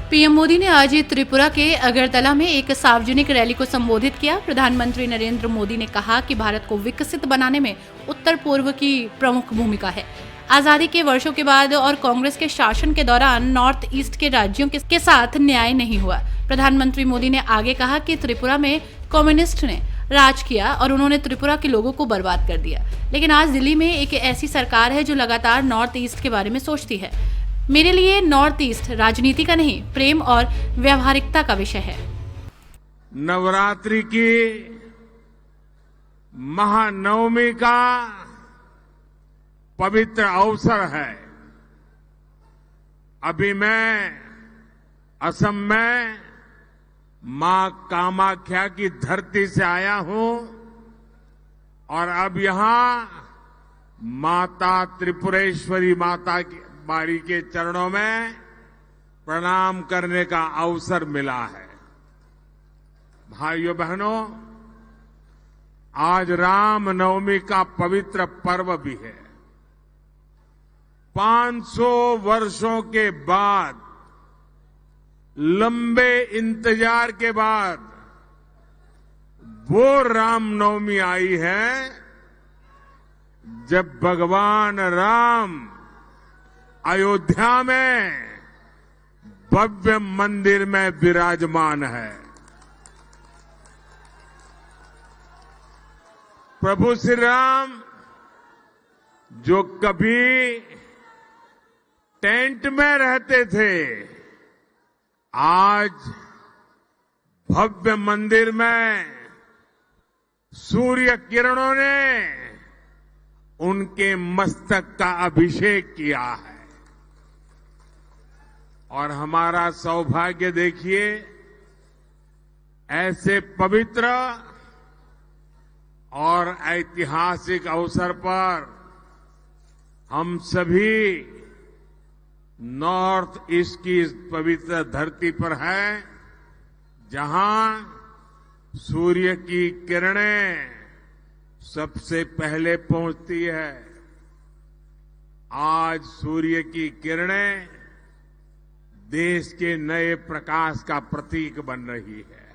PM Modi ने आज त्रिपुरा के अगरतला में एक सार्वजनिक रैली को संबोधित किया। प्रधानमंत्री नरेंद्र मोदी ने कहा कि भारत को विकसित बनाने में उत्तर पूर्व की प्रमुख भूमिका है। आजादी के वर्षों के बाद और कांग्रेस के शासन के दौरान नॉर्थ ईस्ट के राज्यों के साथ न्याय नहीं हुआ। प्रधानमंत्री मोदी ने आगे कहा कि त्रिपुरा में कम्युनिस्ट ने राज किया और उन्होंने त्रिपुरा के लोगों को बर्बाद कर दिया, लेकिन आज दिल्ली में एक ऐसी सरकार है जो लगातार नॉर्थ ईस्ट के बारे में सोचती है। मेरे लिए नॉर्थ ईस्ट राजनीति का नहीं, प्रेम और व्यावहारिकता का विषय है। नवरात्रि की महानवमी का पवित्र अवसर है। अभी मैं असम में मां कामाख्या की धरती से आया हूं और अब यहां माता त्रिपुरेश्वरी माता की बारी के चरणों में प्रणाम करने का अवसर मिला है। भाइयों बहनों, आज राम नवमी का पवित्र पर्व भी है। 500 वर्षों के बाद, लंबे इंतजार के बाद वो राम नवमी आई है जब भगवान राम अयोध्या में भव्य मंदिर में विराजमान है। प्रभु श्री राम जो कभी टेंट में रहते थे, आज भव्य मंदिर में सूर्य किरणों ने उनके मस्तक का अभिषेक किया है। और हमारा सौभाग्य देखिए, ऐसे पवित्र और ऐतिहासिक अवसर पर हम सभी नॉर्थ ईस्ट की इस पवित्र धरती पर हैं, जहां सूर्य की किरणें सबसे पहले पहुंचती है। आज सूर्य की किरणें देश के नए प्रकाश का प्रतीक बन रही है।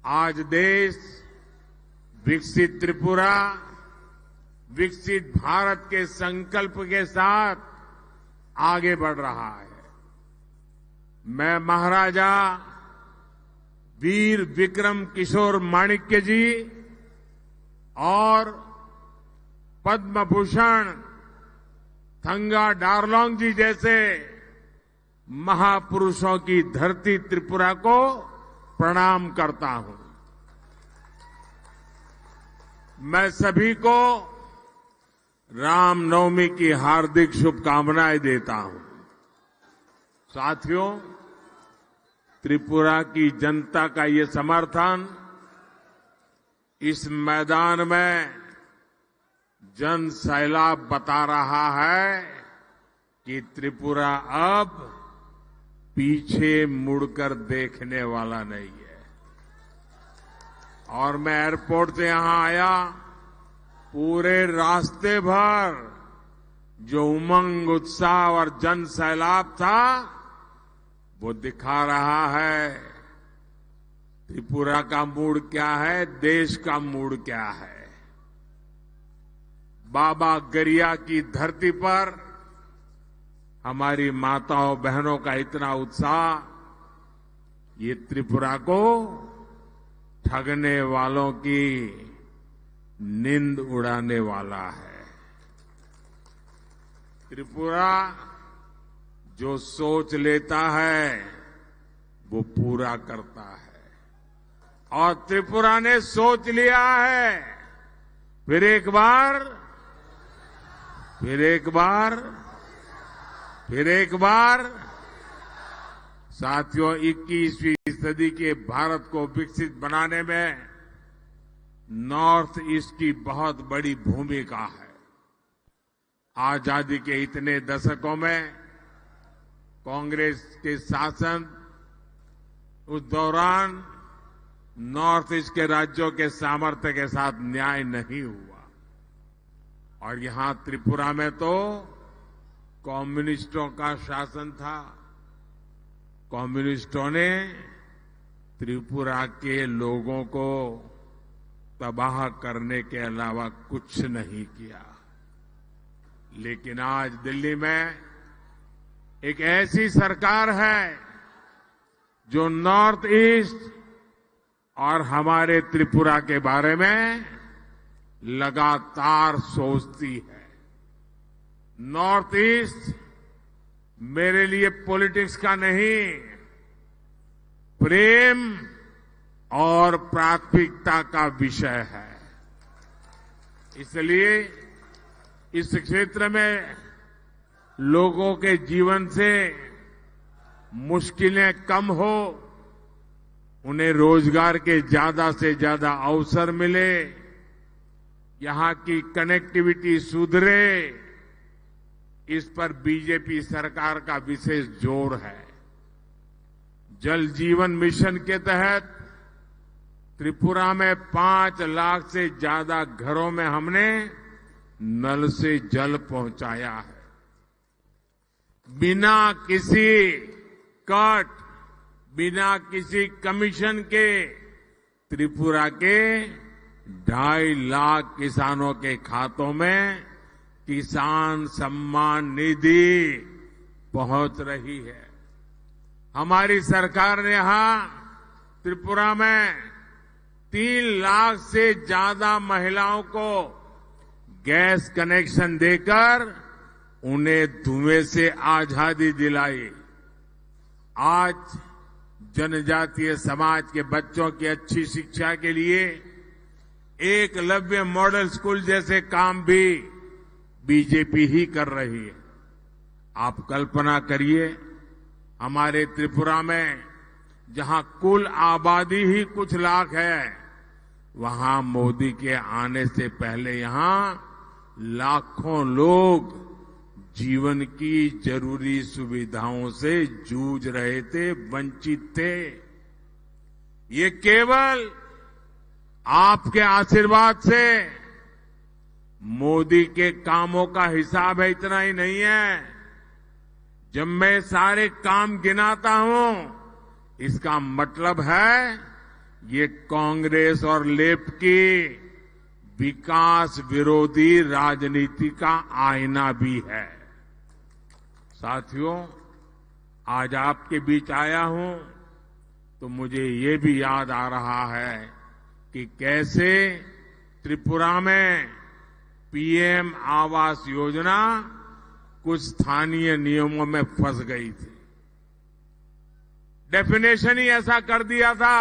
आज देश विकसित त्रिपुरा, विकसित भारत के संकल्प के साथ आगे बढ़ रहा है। मैं महाराजा वीर विक्रम किशोर माणिक्य जी और पद्म भूषण थंगा डारलोंग जी जैसे महापुरुषों की धरती त्रिपुरा को प्रणाम करता हूं। मैं सभी को रामनवमी की हार्दिक शुभकामनाएं देता हूं। साथियों, त्रिपुरा की जनता का ये समर्थन इस मैदान में जन सैलाब बता रहा है कि त्रिपुरा अब पीछे मुड़कर देखने वाला नहीं है। और मैं एयरपोर्ट से यहां आया, पूरे रास्ते भर जो उमंग, उत्साह और जन सैलाब था, वो दिखा रहा है त्रिपुरा का मूड क्या है, देश का मूड क्या है। बाबा गरिया की धरती पर हमारी माताओं बहनों का इतना उत्साह, ये त्रिपुरा को ठगने वालों की नींद उड़ाने वाला है। त्रिपुरा जो सोच लेता है वो पूरा करता है, और त्रिपुरा ने सोच लिया है। फिर एक बार, फिर एक बार, फिर एक बार। साथियों, 21वीं सदी के भारत को विकसित बनाने में नॉर्थ ईस्ट की बहुत बड़ी भूमिका है। आजादी के इतने दशकों में कांग्रेस के शासन, उस दौरान नॉर्थ ईस्ट के राज्यों के सामर्थ्य के साथ न्याय नहीं हुआ। और यहां त्रिपुरा में तो कम्युनिस्टों का शासन था। कम्युनिस्टों ने त्रिपुरा के लोगों को तबाह करने के अलावा कुछ नहीं किया। लेकिन आज दिल्ली में एक ऐसी सरकार है जो नॉर्थ ईस्ट और हमारे त्रिपुरा के बारे में लगातार सोचती है। नॉर्थ ईस्ट मेरे लिए पॉलिटिक्स का नहीं, प्रेम और प्राथमिकता का विषय है। इसलिए इस क्षेत्र में लोगों के जीवन से मुश्किलें कम हो, उन्हें रोजगार के ज्यादा से ज्यादा अवसर मिले, यहां की कनेक्टिविटी सुधरे, इस पर बीजेपी सरकार का विशेष जोर है। जल जीवन मिशन के तहत त्रिपुरा में 5 लाख से ज्यादा घरों में हमने नल से जल पहुंचाया है। बिना किसी कट, बिना किसी कमीशन के त्रिपुरा के 2.5 लाख किसानों के खातों में किसान सम्मान निधि पहुंच रही है। हमारी सरकार ने यहां त्रिपुरा में 3 लाख से ज्यादा महिलाओं को गैस कनेक्शन देकर उन्हें धुएं से आजादी दिलाई। आज जनजातीय समाज के बच्चों की अच्छी शिक्षा के लिए एकलव्य मॉडल स्कूल जैसे काम भी बीजेपी ही कर रही है। आप कल्पना करिए, हमारे त्रिपुरा में जहां कुल आबादी ही कुछ लाख है, वहां मोदी के आने से पहले यहां लाखों लोग जीवन की जरूरी सुविधाओं से जूझ रहे थे, वंचित थे। ये केवल आपके आशीर्वाद से, मोदी के कामों का हिसाब है, इतना ही नहीं है। जब मैं सारे काम गिनाता हूं, इसका मतलब है ये कांग्रेस और लेफ्ट की विकास विरोधी राजनीति का आईना भी है। साथियों, आज आपके बीच आया हूं तो मुझे ये भी याद आ रहा है कि कैसे त्रिपुरा में पीएम आवास योजना कुछ स्थानीय नियमों में फंस गई थी। डेफिनेशन ही ऐसा कर दिया था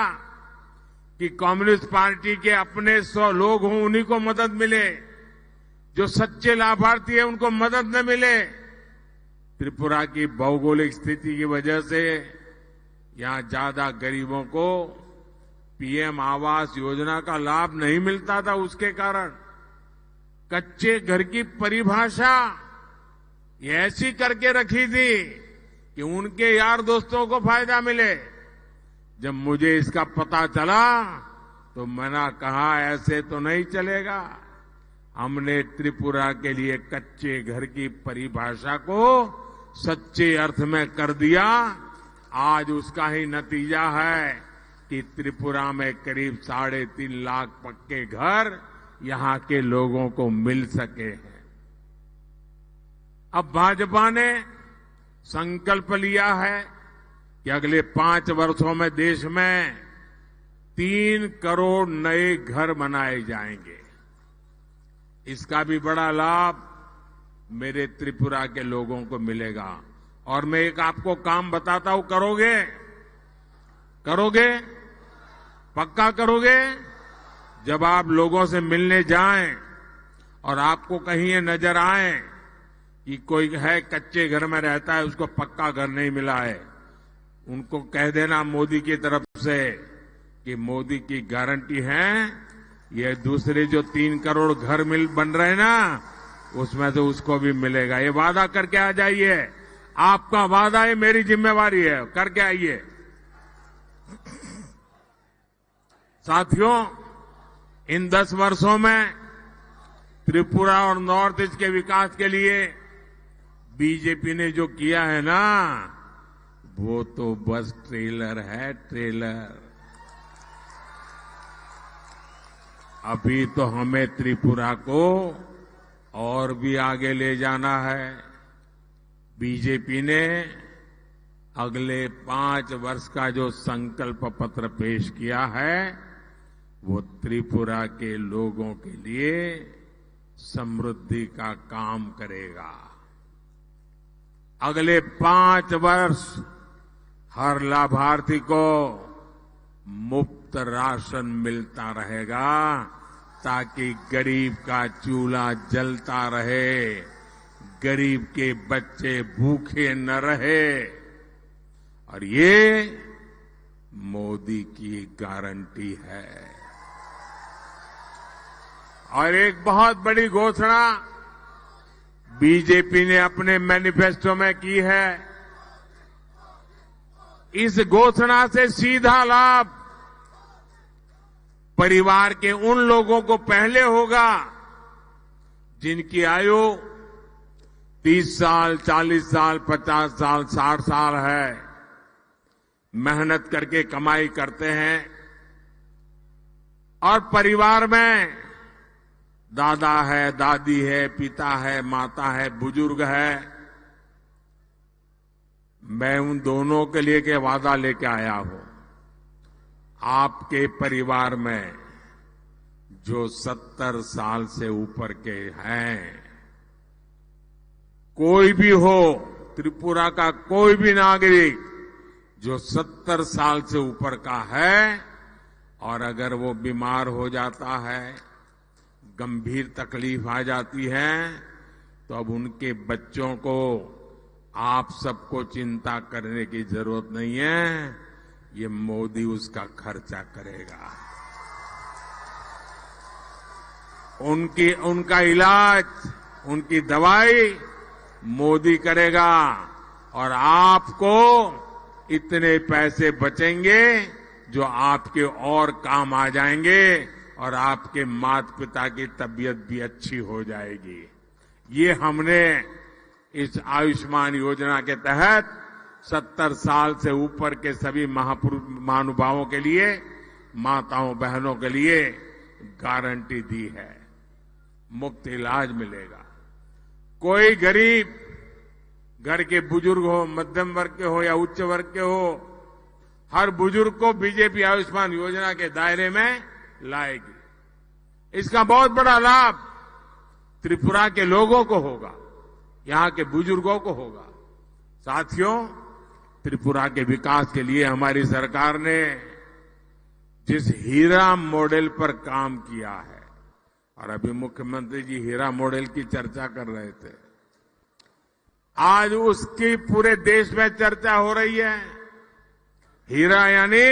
कि कम्युनिस्ट पार्टी के अपने 100 लोग हों, उन्हीं को मदद मिले, जो सच्चे लाभार्थी हैं उनको मदद न मिले। त्रिपुरा की भौगोलिक स्थिति की वजह से यहां ज्यादा गरीबों को पीएम आवास योजना का लाभ नहीं मिलता था। उसके कारण कच्चे घर की परिभाषा ये ऐसी करके रखी थी कि उनके यार दोस्तों को फायदा मिले। जब मुझे इसका पता चला तो मैंने कहा ऐसे तो नहीं चलेगा। हमने त्रिपुरा के लिए कच्चे घर की परिभाषा को सच्चे अर्थ में कर दिया। आज उसका ही नतीजा है कि त्रिपुरा में करीब 3.5 लाख पक्के घर यहां के लोगों को मिल सके हैं। अब भाजपा ने संकल्प लिया है कि अगले 5 वर्षों में देश में 3 करोड़ नए घर बनाए जाएंगे। इसका भी बड़ा लाभ मेरे त्रिपुरा के लोगों को मिलेगा। और मैं एक आपको काम बताता हूं, करोगे? करोगे? पक्का करोगे? जब आप लोगों से मिलने जाएं और आपको कहीं ये नजर आए कि कोई है कच्चे घर में रहता है, उसको पक्का घर नहीं मिला है, उनको कह देना मोदी की तरफ से कि मोदी की गारंटी है, ये दूसरे जो 3 करोड़ घर बन रहे हैं ना, उसमें तो उसको भी मिलेगा। ये वादा करके आ जाइए। आपका वादा है, मेरी जिम्मेवारी है, करके आइए। साथियों, इन 10 वर्षों में त्रिपुरा और नॉर्थ ईस्ट के विकास के लिए बीजेपी ने जो किया है ना, वो तो बस ट्रेलर है, ट्रेलर। अभी तो हमें त्रिपुरा को और भी आगे ले जाना है। बीजेपी ने अगले 5 वर्ष का जो संकल्प पत्र पेश किया है, वो त्रिपुरा के लोगों के लिए समृद्धि का काम करेगा। अगले 5 वर्ष हर लाभार्थी को मुफ्त राशन मिलता रहेगा, ताकि गरीब का चूल्हा जलता रहे, गरीब के बच्चे भूखे न रहे। और ये मोदी की गारंटी है। और एक बहुत बड़ी घोषणा बीजेपी ने अपने मैनिफेस्टो में की है। इस घोषणा से सीधा लाभ परिवार के उन लोगों को पहले होगा जिनकी आयु 30 साल, 40 साल, 50 साल, 60 साल है, मेहनत करके कमाई करते हैं और परिवार में दादा है, दादी है, पिता है, माता है, बुजुर्ग है। मैं उन दोनों के लिए के वादा लेके आया हूं। आपके परिवार में जो 70 साल से ऊपर के हैं, कोई भी हो, त्रिपुरा का कोई भी नागरिक जो 70 साल से ऊपर का है और अगर वो बीमार हो जाता है, गंभीर तकलीफ आ जाती है, तो अब उनके बच्चों को आप सबको चिंता करने की जरूरत नहीं है। ये मोदी उसका खर्चा करेगा। उनका इलाज, उनकी दवाई मोदी करेगा और आपको इतने पैसे बचेंगे जो आपके और काम आ जाएंगे और आपके माता पिता की तबीयत भी अच्छी हो जाएगी। ये हमने इस आयुष्मान योजना के तहत 70 साल से ऊपर के सभी महानुभावों के लिए, माताओं बहनों के लिए गारंटी दी है। मुफ्त इलाज मिलेगा। कोई गरीब घर के बुजुर्ग हो, मध्यम वर्ग के हो या उच्च वर्ग के हो, हर बुजुर्ग को बीजेपी आयुष्मान योजना के दायरे में लाएगी। इसका बहुत बड़ा लाभ त्रिपुरा के लोगों को होगा, यहां के बुजुर्गों को होगा। साथियों, त्रिपुरा के विकास के लिए हमारी सरकार ने जिस हीरा मॉडल पर काम किया है, और अभी मुख्यमंत्री जी हीरा मॉडल की चर्चा कर रहे थे, आज उसकी पूरे देश में चर्चा हो रही है। हीरा यानी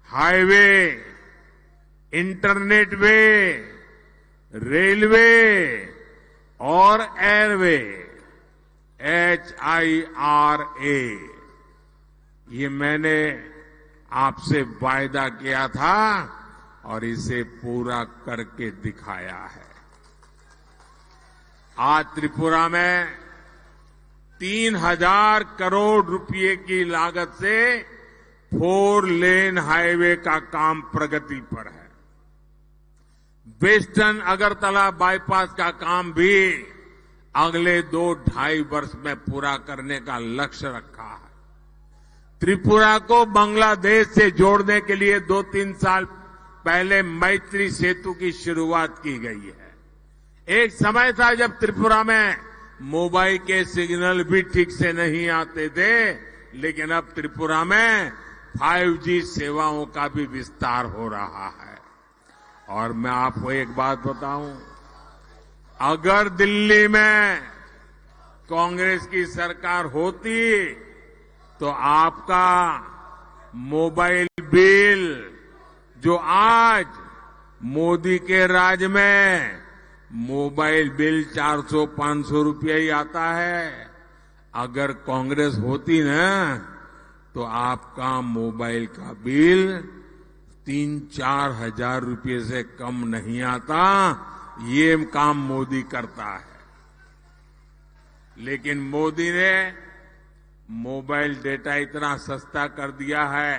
हाईवे, इंटरनेट वे, रेलवे और एयरवे, HIRA। ये मैंने आपसे वायदा किया था और इसे पूरा करके दिखाया है। आज त्रिपुरा में 3000 करोड़ रुपए की लागत से 4 लेन हाईवे का काम प्रगति पर है। वेस्टर्न अगरतला बाईपास का काम भी अगले 2-2.5 वर्ष में पूरा करने का लक्ष्य रखा है। त्रिपुरा को बांग्लादेश से जोड़ने के लिए 2-3 साल पहले मैत्री सेतु की शुरुआत की गई है। एक समय था जब त्रिपुरा में मोबाइल के सिग्नल भी ठीक से नहीं आते थे, लेकिन अब त्रिपुरा में 5G सेवाओं का भी विस्तार हो रहा है। और मैं आपको एक बात बताऊं, अगर दिल्ली में कांग्रेस की सरकार होती तो आपका मोबाइल बिल, जो आज मोदी के राज में मोबाइल बिल 400-500 रुपया ही आता है, अगर कांग्रेस होती ना तो आपका मोबाइल का बिल 3-4 हजार रुपये से कम नहीं आता। ये काम मोदी करता है। लेकिन मोदी ने मोबाइल डेटा इतना सस्ता कर दिया है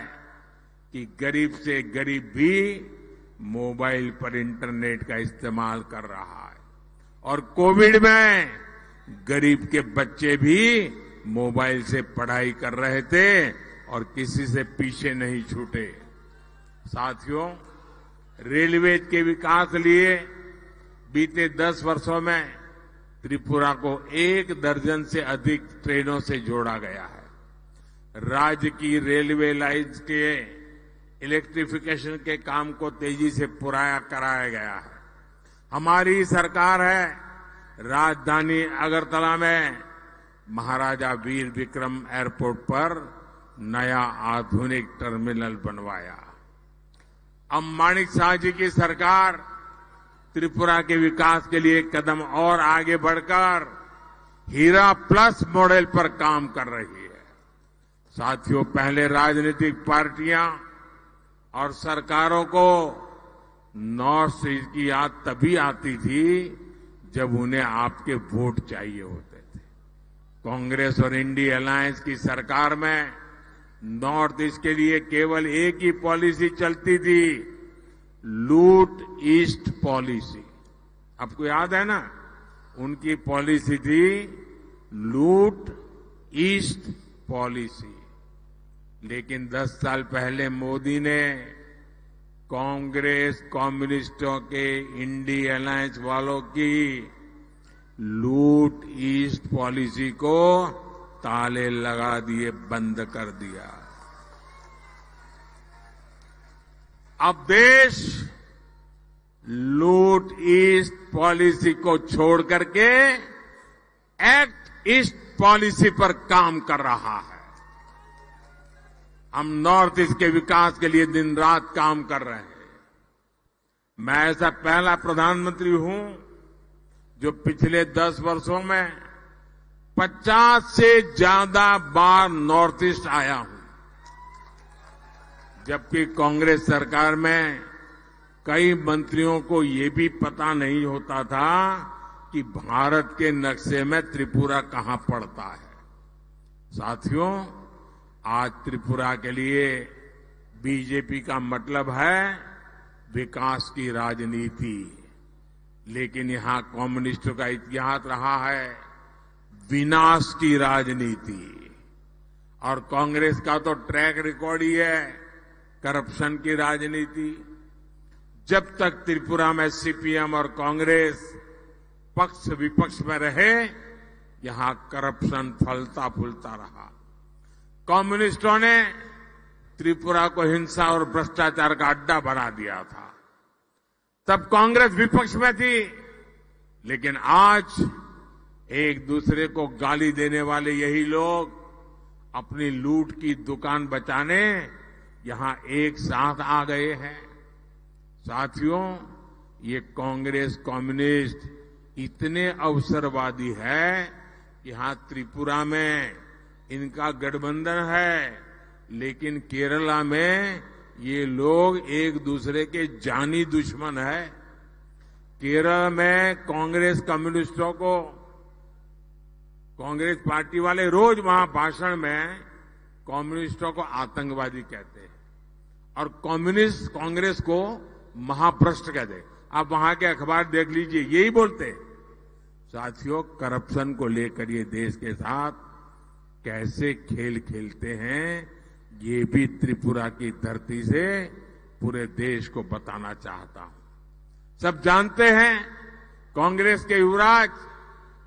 कि गरीब से गरीब भी मोबाइल पर इंटरनेट का इस्तेमाल कर रहा है। और कोविड में गरीब के बच्चे भी मोबाइल से पढ़ाई कर रहे थे और किसी से पीछे नहीं छूटे। साथियों, रेलवे के विकास लिए बीते 10 वर्षों में त्रिपुरा को 1 दर्जन से अधिक ट्रेनों से जोड़ा गया है। राज्य की रेलवे लाइंस के इलेक्ट्रिफिकेशन के काम को तेजी से पूरा कराया गया है। हमारी सरकार है राजधानी अगरतला में महाराजा वीर विक्रम एयरपोर्ट पर नया आधुनिक टर्मिनल बनवाया। अब माणिक साह जी की सरकार त्रिपुरा के विकास के लिए एक कदम और आगे बढ़कर हीरा प्लस मॉडल पर काम कर रही है। साथियों, पहले राजनीतिक पार्टियां और सरकारों को नॉर्थ ईस्ट की याद तभी आती थी जब उन्हें आपके वोट चाहिए होते थे। कांग्रेस और इंडिया अलायंस की सरकार में नॉर्थ ईस्ट के लिए केवल एक ही पॉलिसी चलती थी, लूट ईस्ट पॉलिसी। आपको याद है ना, उनकी पॉलिसी थी लूट ईस्ट पॉलिसी। लेकिन 10 साल पहले मोदी ने कांग्रेस, कम्युनिस्टों के, इंडिया अलायंस वालों की लूट ईस्ट पॉलिसी को ताले लगा दिए, बंद कर दिया। अब देश लूट ईस्ट पॉलिसी को छोड़ करके एक्ट ईस्ट पॉलिसी पर काम कर रहा है। हम नॉर्थ ईस्ट के विकास के लिए दिन रात काम कर रहे हैं। मैं ऐसा पहला प्रधानमंत्री हूं जो पिछले 10 वर्षों में 50 से ज्यादा बार नॉर्थ ईस्ट आया हूं। जबकि कांग्रेस सरकार में कई मंत्रियों को ये भी पता नहीं होता था कि भारत के नक्शे में त्रिपुरा कहां पड़ता है। साथियों, आज त्रिपुरा के लिए बीजेपी का मतलब है विकास की राजनीति, लेकिन यहां कम्युनिस्टों का इतिहास रहा है विनाश की राजनीति। और कांग्रेस का तो ट्रैक रिकॉर्ड ही है करप्शन की राजनीति। जब तक त्रिपुरा में सीपीएम और कांग्रेस पक्ष विपक्ष में रहे, यहां करप्शन फलता फूलता रहा। कम्युनिस्टों ने त्रिपुरा को हिंसा और भ्रष्टाचार का अड्डा बना दिया था। तब कांग्रेस विपक्ष में थी, लेकिन आज एक दूसरे को गाली देने वाले यही लोग अपनी लूट की दुकान बचाने यहां एक साथ आ गए हैं। साथियों, ये कांग्रेस कम्युनिस्ट इतने अवसरवादी है, यहां त्रिपुरा में इनका गठबंधन है, लेकिन केरला में ये लोग एक दूसरे के जानी दुश्मन है। केरल में कांग्रेस कम्युनिस्टों को, कांग्रेस पार्टी वाले रोज वहां भाषण में कम्युनिस्टों को आतंकवादी कहते हैं और कम्युनिस्ट कांग्रेस को महाभ्रष्ट कहते हैं। आप वहां के अखबार देख लीजिए, यही बोलते हैं। साथियों, करप्शन को लेकर ये देश के साथ कैसे खेल खेलते हैं, ये भी त्रिपुरा की धरती से पूरे देश को बताना चाहता हूं। सब जानते हैं कांग्रेस के युवराज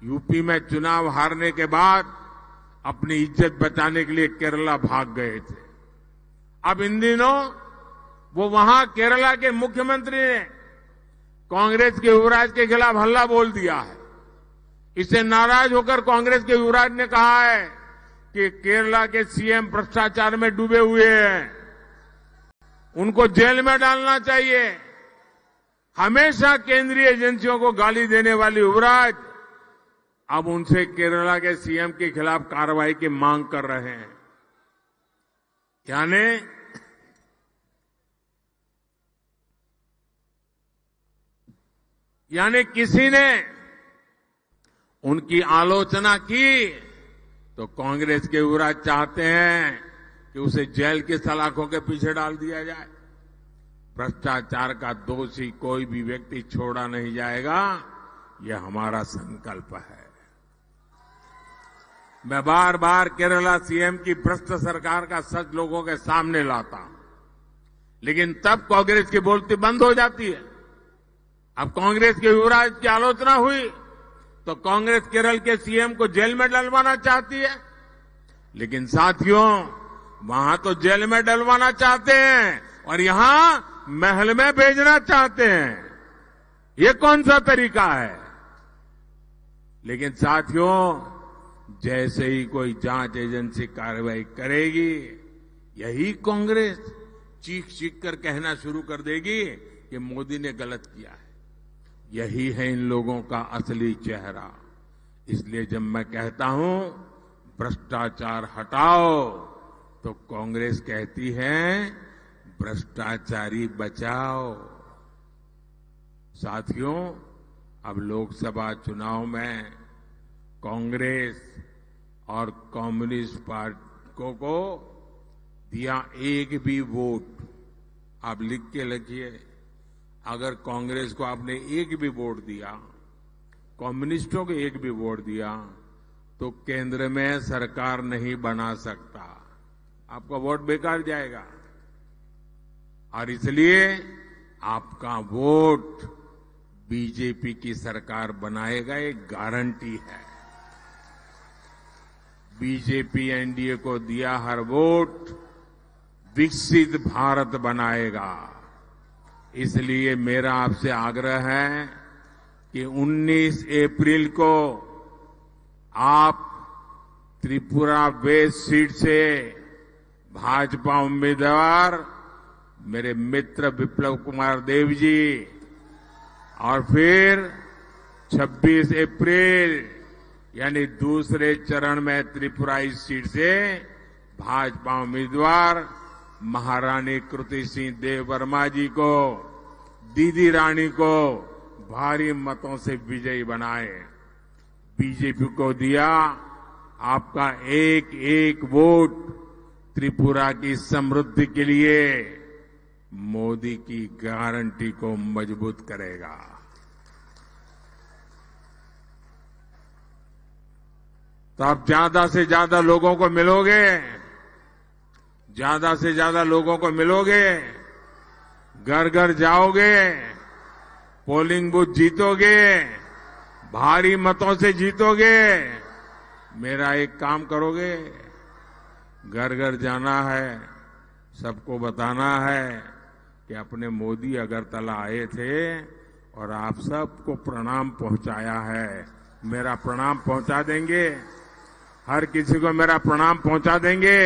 यूपी में चुनाव हारने के बाद अपनी इज्जत बचाने के लिए केरला भाग गए थे। अब इन दिनों वो वहां केरला के मुख्यमंत्री ने कांग्रेस के युवराज के खिलाफ हल्ला बोल दिया है। इससे नाराज होकर कांग्रेस के युवराज ने कहा है कि केरला के सीएम भ्रष्टाचार में डूबे हुए हैं, उनको जेल में डालना चाहिए। हमेशा केंद्रीय एजेंसियों को गाली देने वाले युवराज अब उनसे केरला के सीएम के खिलाफ कार्रवाई की मांग कर रहे हैं। यानी किसी ने उनकी आलोचना की तो कांग्रेस के युवराज चाहते हैं कि उसे जेल की सलाखों के पीछे डाल दिया जाए। भ्रष्टाचार का दोषी कोई भी व्यक्ति छोड़ा नहीं जाएगा, यह हमारा संकल्प है। मैं बार बार केरला सीएम की भ्रष्ट सरकार का सच लोगों के सामने लाता हूं, लेकिन तब कांग्रेस की बोलती बंद हो जाती है। अब कांग्रेस के युवराज की आलोचना हुई तो कांग्रेस केरल के सीएम को जेल में डलवाना चाहती है, लेकिन साथियों वहां तो जेल में डलवाना चाहते हैं और यहां महल में भेजना चाहते हैं। ये कौन सा तरीका है? लेकिन साथियों, जैसे ही कोई जांच एजेंसी कार्रवाई करेगी, यही कांग्रेस चीख चीख कर कहना शुरू कर देगी कि मोदी ने गलत किया है। यही है इन लोगों का असली चेहरा। इसलिए जब मैं कहता हूं भ्रष्टाचार हटाओ, तो कांग्रेस कहती है भ्रष्टाचारी बचाओ। साथियों, अब लोकसभा चुनाव में कांग्रेस और कम्युनिस्ट पार्टियों को दिया एक भी वोट, आप लिख के लिखिए, अगर कांग्रेस को आपने एक भी वोट दिया, कम्युनिस्टों को एक भी वोट दिया, तो केंद्र में सरकार नहीं बना सकता, आपका वोट बेकार जाएगा। और इसलिए आपका वोट बीजेपी की सरकार बनाएगा, एक गारंटी है। बीजेपी एनडीए को दिया हर वोट विकसित भारत बनाएगा। इसलिए मेरा आपसे आग्रह है कि 19 अप्रैल को आप त्रिपुरा वेस्ट सीट से भाजपा उम्मीदवार मेरे मित्र विप्लव कुमार देव जी, और फिर 26 अप्रैल यानी दूसरे चरण में त्रिपुरा इस सीट से भाजपा उम्मीदवार महारानी कृति सिंह देव वर्मा जी को, दीदी रानी को भारी मतों से विजयी बनाए। बीजेपी को दिया आपका एक एक वोट त्रिपुरा की समृद्धि के लिए मोदी की गारंटी को मजबूत करेगा। तो आप ज्यादा से ज्यादा लोगों को मिलोगे, ज्यादा से ज्यादा लोगों को मिलोगे, घर घर जाओगे, पोलिंग बूथ जीतोगे, भारी मतों से जीतोगे। मेरा एक काम करोगे, घर घर जाना है, सबको बताना है कि अपने मोदी अगरतला आए थे और आप सबको प्रणाम पहुंचाया है। मेरा प्रणाम पहुंचा देंगे, हर किसी को मेरा प्रणाम पहुंचा देंगे।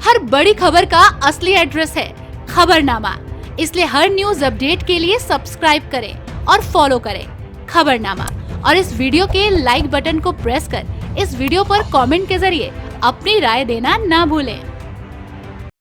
हर बड़ी खबर का असली एड्रेस है खबरनामा। इसलिए हर न्यूज अपडेट के लिए सब्सक्राइब करें और फॉलो करें खबरनामा। और इस वीडियो के लाइक बटन को प्रेस कर इस वीडियो पर कमेंट के जरिए अपनी राय देना ना भूलें।